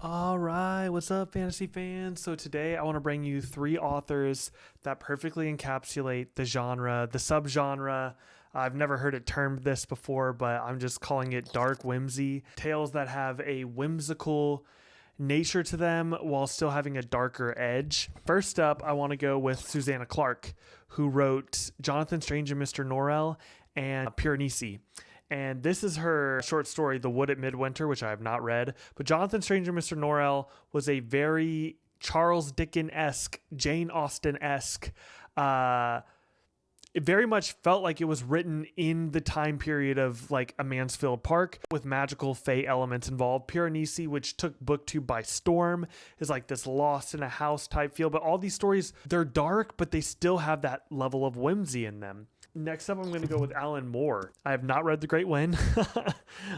All right, what's up, fantasy fans? So today I want to bring you three authors that perfectly encapsulate the genre, the subgenre. I've never heard it termed this before, but I'm just calling it dark whimsy. Tales that have a whimsical nature to them while still having a darker edge. First up, I want to go with Susanna Clark, who wrote Jonathan Strange and Mr. Norrell and Piranesi. And this is her short story, The Wood at Midwinter, which I have not read. But Jonathan Strange and Mr. Norrell was a very Charles Dickens-esque, Jane Austen-esque. It very much felt like it was written in the time period of like A Mansfield Park with magical fae elements involved. Piranesi, which took book two by storm, is like this lost in a house type feel. But all these stories, they're dark, but they still have that level of whimsy in them. Next up, I'm going to go with Alan Moore. I have not read The Great Wind.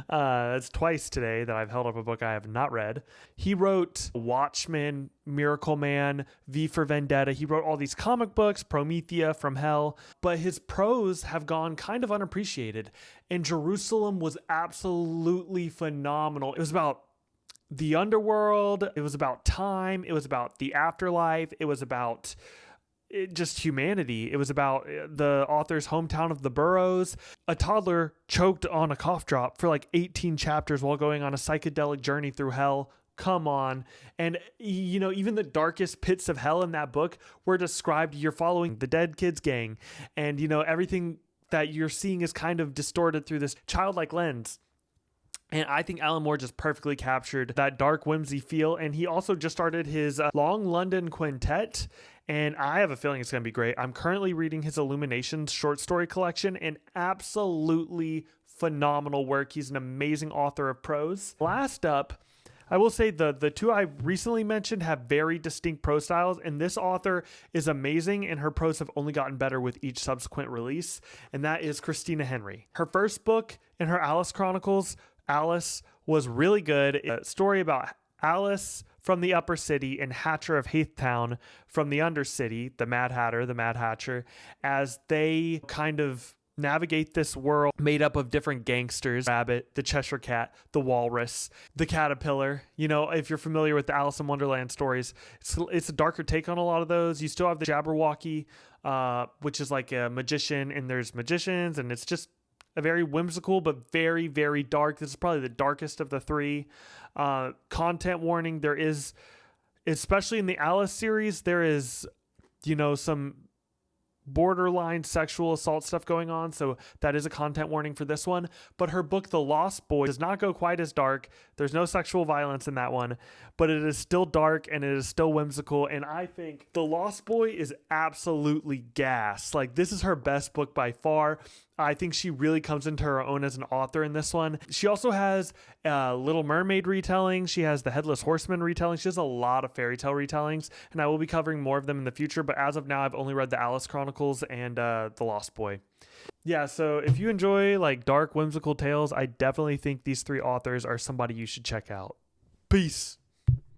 That's twice today that I've held up a book I have not read. He wrote Watchmen, Miracle Man, V for Vendetta. He wrote all these comic books, Promethea, From Hell, but his prose have gone kind of unappreciated. And Jerusalem was absolutely phenomenal. It was about the underworld. It was about time. It was about the afterlife. It was about just humanity. It was about the author's hometown of the Burrows. A toddler choked on a cough drop for like 18 chapters while going on a psychedelic journey through hell. Come on. And, you know, even the darkest pits of hell in that book were described. You're following the dead kids gang. And, you know, everything that you're seeing is kind of distorted through this childlike lens. And I think Alan Moore just perfectly captured that dark whimsy feel. And he also just started his Long London Quintet. And I have a feeling it's going to be great. I'm currently reading his Illuminations short story collection, and absolutely phenomenal work. He's an amazing author of prose. Last up, I will say the two I recently mentioned have very distinct prose styles, and this author is amazing, and her prose have only gotten better with each subsequent release, and that is Christina Henry. Her first book in her Alice Chronicles, Alice, was really good. A story about Alice from the upper city and Hatcher of Haythtown from the undercity, the Mad Hatter, the Mad Hatcher, as they kind of navigate this world made up of different gangsters: Rabbit, the Cheshire Cat, the Walrus, the Caterpillar. You know, if you're familiar with the Alice in Wonderland stories, it's a darker take on a lot of those. You still have the Jabberwocky, which is like a magician, and there's magicians, and it's just a very whimsical but very, very dark. This is probably the darkest of the three. Content warning, there is, especially in the Alice series, there is, you know, some borderline sexual assault stuff going on, so that is a content warning for this one. But her book The Lost Boy does not go quite as dark. There's no sexual violence in that one, but it is still dark and it is still whimsical. And I think The Lost Boy is absolutely gas. Like, this is her best book by far. I think she really comes into her own as an author in this one. She also has Little Mermaid retelling. She has the Headless Horseman retelling. She has a lot of fairy tale retellings, and I will be covering more of them in the future. But as of now, I've only read the Alice Chronicles and The Lost Boy. Yeah, so if you enjoy like dark, whimsical tales, I definitely think these three authors are somebody you should check out. Peace.